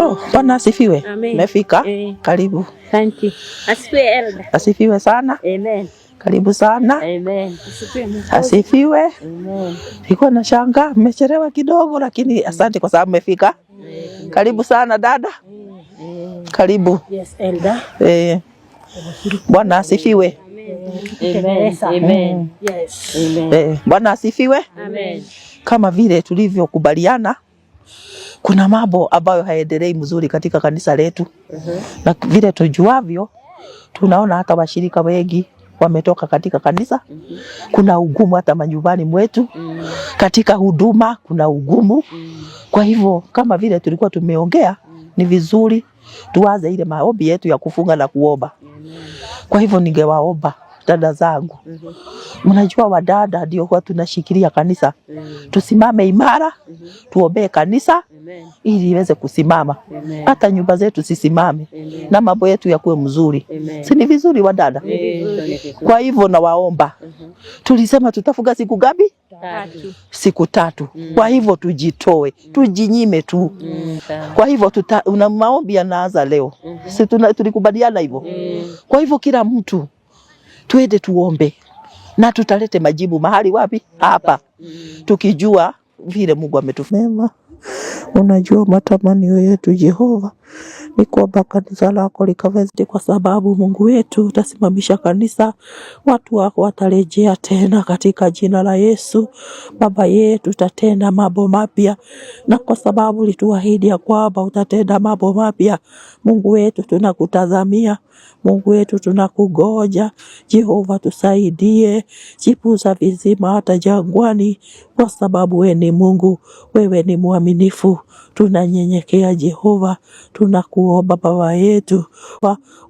Oh, Bwana asifiwe. Umefika? Karibu. Asante. Asifiwe elder. Asifiwe sana. Amen. Karibu sana. Amen. Asifiwe. Amen. Niko na shanga, mmechelewa kidogo lakini asante kwa sababu mmefika. Karibu sana dada. Karibu. Yes, elder. Bwana asifiwe. Amen. Amen. Yes. Amen. Bwana asifiwe. Amen. Kama vile tulivyokubaliana, kuna mambo ambayo haendelei mzuri katika kanisa letu. Na vile tujuavyo, tunaona hata washirika wengi wametoka katika kanisa. Kuna ugumu hata manyumbani mwetu. Katika huduma kuna ugumu. Kwa hivyo kama vile tulikuwa tumeongea, ni vizuri tuanze ile maombi yetu ya kufunga na kuomba. Kwa hivyo ningewaomba dada zangu. Mnajua wadada ndio huwa tunashikilia kanisa. Tusimame imara, tuombee kanisa ili iweze kusimama. Hata nyumba zetu sisimame na mambo yetu yakuwe mzuri. Si ni vizuri wadada? Kwa hivyo nawaomba. Tulisema tutafunga siku ngapi? 3. Siku 3. Kwa hivyo tujitoe, tujinyime tu. Kwa hivyo una maombi yanaanza leo. Si tulikubaliana hivyo? Kwa hivyo kila mtu tuende tuombe na tutalete majibu mahali wapi? Hapa. Tukijua vile Mungu ametufema. Unajua matamanio yetu Jehova ni kwamba kanisa lako likaweze, kwa sababu Mungu wetu utasimamisha kanisa, watu wako watarejea tena katika jina la Yesu. Baba yetu utatenda mambo mapya, na kwa sababu ulituahidi ya kwamba utatenda mambo mapya, Mungu wetu tunakutazamia. Mungu wetu tunakugoja. Jehova tusaidie, chipuza vizima hata jangwani, kwa sababu wewe ni Mungu, wewe ni mwaminifu. Tunanyenyekea Jehova, tunakuomba Baba yetu,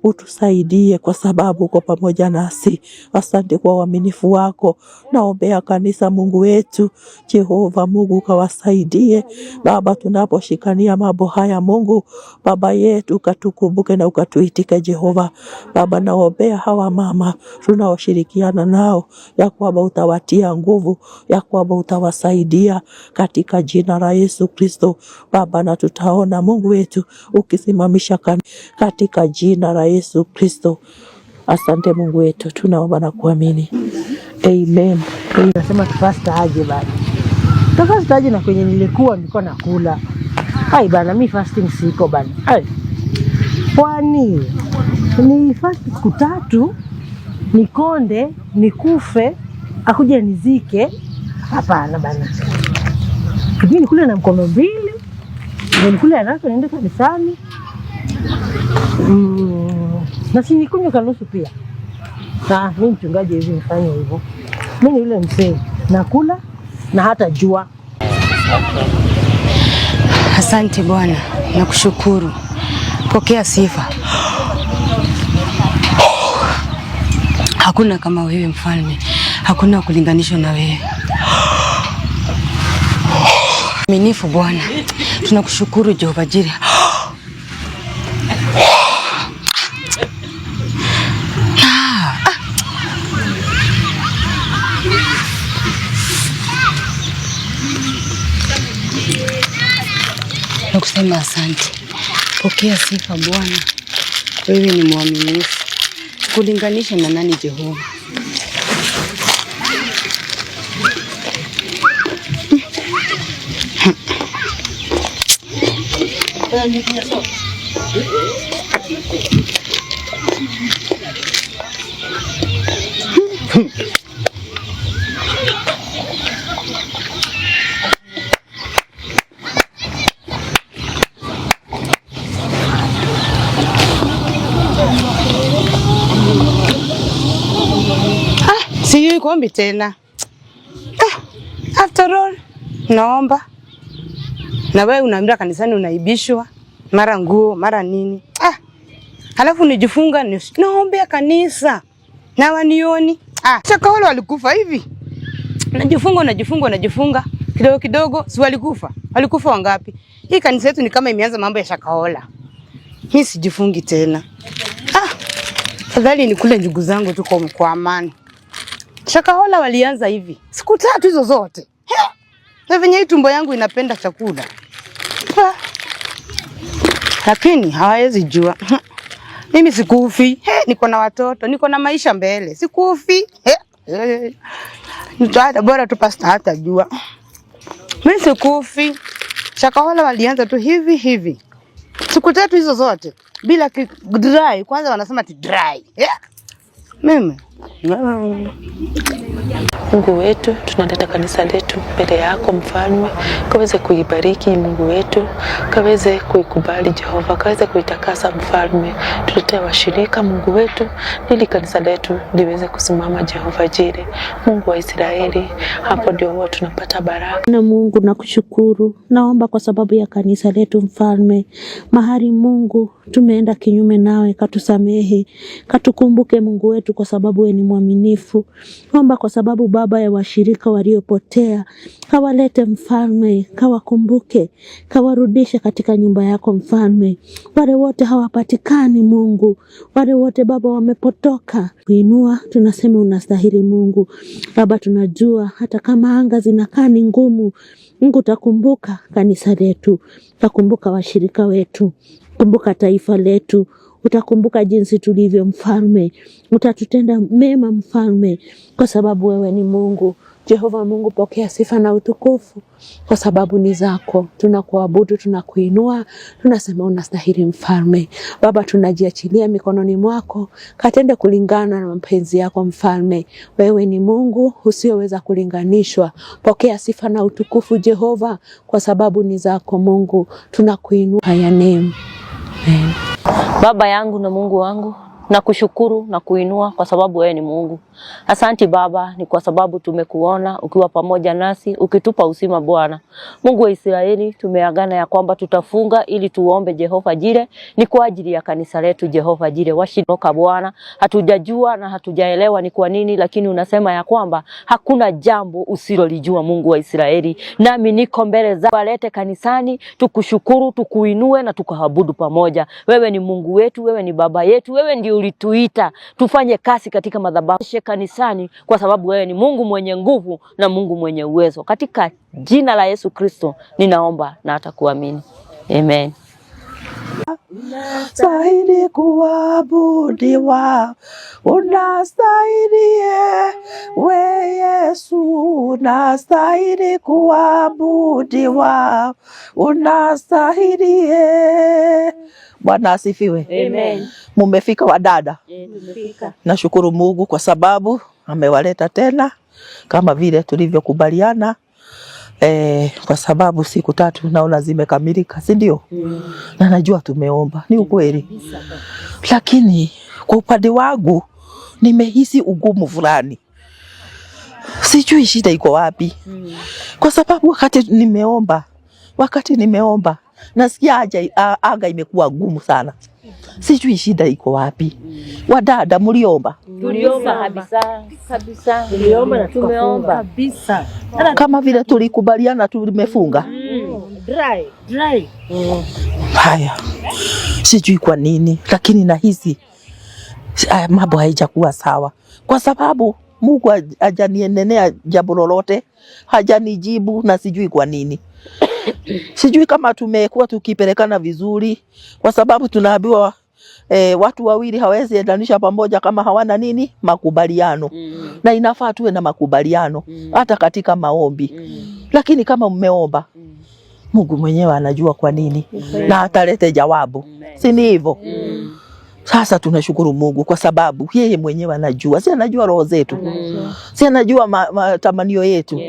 utusaidie kwa sababu uko pamoja nasi. Asante kwa uaminifu wako. Naombea kanisa Mungu wetu, Jehova Mungu kawasaidie Baba, tunaposhikania mambo haya Mungu Baba yetu, ukatukumbuke na ukatuitike Jehova. Baba, naombea hawa mama tunaoshirikiana nao, ya kwamba utawatia nguvu, ya kwamba utawasaidia katika jina la Yesu Kristo. Baba, na tutaona Mungu wetu ukisimamisha katika jina la Yesu Kristo. Asante Mungu wetu, tunaomba na kuamini. Amen. Nasema tufasta aje bana. Tufasta aje na kwenye nilikuwa nakula. Hai bana, mimi fasting siko bana. Hai. Kwani ni fast siku 3 nikonde nikufe akuje nizike? Hapana bana. Kingine kule na mkono 2, ndio kule haraka niende kanisani. Na si nikunywe kanusu pia. Mimi mchungaji hivi nifanye hivyo. Mimi yule mzee nakula na hata jua. Asante Bwana, nakushukuru. Pokea sifa. Hakuna kama wewe mfalme. Hakuna kulinganishwa na wewe. Mwaminifu Bwana. Tunakushukuru Jehova Jireh. Nakusema asante. Pokea sifa Bwana. Wewe ni mwaminifu. Kulinganisha na nani Jehova? Sijui kuombi tena. After all, naomba. Na wewe unaambia kanisani unaibishwa, mara nguo, mara nini. Halafu nijifunga naombea kanisa. Na wanioni. Shaka wale walikufa hivi. Najifunga. Kidogo kidogo si walikufa. Walikufa wangapi? Hii kanisa yetu ni kama imeanza mambo ya shakahola. Mimi sijifungi tena. Fadhali nikule njugu zangu tu kwa amani. Shakahola walianza hivi. Siku 3 hizo zote. Na venye tumbo yangu inapenda chakula. lakini hawawezi jua. Mimi sikufi. Niko na watoto, niko na maisha mbele. Sikufi. Nitaenda bora tu pasta hata jua. Mimi sikufi. Shakahola walianza tu hivi. Siku 3 hizo zote bila dry. Kwanza wanasema ti dry. Mimi Mungu wetu, tunaleta kanisa letu mbele yako Mfalme, kaweze kuibariki Mungu wetu, kaweze kuikubali Jehova, kaweze kuitakasa Mfalme. Tuletee washirika Mungu wetu, ili kanisa letu liweze kusimama Jehova Jire, Mungu wa Israeli. Hapo ndio huwa tunapata baraka. Na Mungu nakushukuru, naomba kwa sababu ya kanisa letu Mfalme. Mahali Mungu tumeenda kinyume nawe, katusamehe, katukumbuke Mungu wetu, kwa sababu wewe ni mwaminifu. Naomba kwa sababu Baba ya washirika waliopotea, kawalete Mfalme, kawakumbuke, kawarudishe katika nyumba yako Mfalme. Wale wote hawapatikani Mungu, wale wote Baba wamepotoka, kuinua tunasema unastahili Mungu. Baba tunajua hata kama anga zinakaa ni ngumu, Mungu takumbuka kanisa letu, takumbuka washirika wetu, kumbuka taifa letu. Utakumbuka jinsi tulivyo Mfalme, utatutenda mema Mfalme, kwa sababu wewe ni Mungu. Jehova Mungu, pokea sifa na utukufu, kwa sababu ni zako. Tunakuabudu, tunakuinua, tunasema unastahili Mfalme. Baba, tunajiachilia mikononi mwako, katende kulingana na mapenzi yako Mfalme. Wewe ni Mungu usiyoweza kulinganishwa. Pokea sifa na utukufu Jehova, kwa sababu ni zako Mungu. Tunakuinua haya name. Amen. Baba yangu na Mungu wangu, nakushukuru na kuinua kwa sababu wewe ni Mungu. Asante Baba, ni kwa sababu tumekuona ukiwa pamoja nasi, ukitupa uzima Bwana. Mungu wa Israeli, tumeagana ya kwamba tutafunga ili tuombe Jehova Jire, ni kwa ajili ya kanisa letu Jehova Jire. Washinoka Bwana, hatujajua na hatujaelewa ni kwa nini, lakini unasema ya kwamba hakuna jambo usilolijua Mungu wa Israeli. Nami niko mbele zako, walete kanisani, tukushukuru, tukuinue na tukuabudu pamoja. Wewe ni Mungu wetu, wewe ni Baba yetu, wewe ndiye ulituita tufanye kazi katika madhabahu kanisani, kwa sababu wewe ni Mungu mwenye nguvu na Mungu mwenye uwezo. Katika jina la Yesu Kristo ninaomba na atakuamini. Amen. Unastahili kuabudiwa, unastahili we Yesu, unastahili kuabudiwa, unastahili. Bwana asifiwe. Amen. Mumefika wadada? Tumefika. Nashukuru Mungu kwa sababu amewaleta tena kama vile tulivyokubaliana. Kwa sababu siku 3 naona zimekamilika, si ndio? Na najua tumeomba, ni ukweli. Lakini kwa upande wangu nimehisi ugumu fulani. Sijui shida iko wapi. Kwa sababu wakati nimeomba nasikia anga imekuwa gumu sana. Sijui shida iko wapi. Wadada mliomba? Tuliomba kabisa. Tuliomba na tumeomba kabisa. Kama vile tulikubaliana tumefunga. Dry. Haya. Sijui kwa nini, lakini nahisi mambo haijakuwa sawa. Kwa sababu Mungu hajanienenea jambo lolote, hajanijibu na sijui kwa nini. Sijui kama tumekuwa tukipelekana vizuri, kwa sababu tunaambiwa watu wawili hawezi endanisha pamoja kama hawana nini? Makubaliano. Na inafaa tuwe na makubaliano hata katika maombi. Lakini kama mmeomba, Mungu mwenyewe anajua kwa nini na atalete jawabu. Si ni hivyo? Sasa tunashukuru Mungu kwa sababu yeye mwenyewe anajua. Si anajua roho zetu. Si anajua matamanio yetu.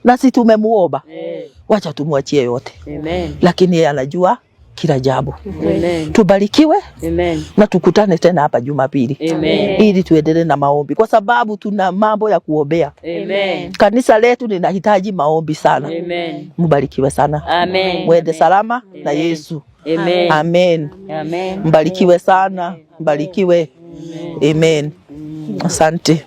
Na si tumemuomba. Wacha tumwachie yote. Amen. Lakini yeye anajua kila jambo. Amen. Tubarikiwe. Amen. Na tukutane tena hapa Jumapili. Amen. Ili tuendelee na maombi, kwa sababu tuna mambo ya kuombea. Amen. Kanisa letu linahitaji maombi sana. Amen. Mbarikiwe sana. Amen. Mwende salama na Yesu. Amen. Amen. Amen. Mbarikiwe sana. Mbarikiwe. Amen. Asante.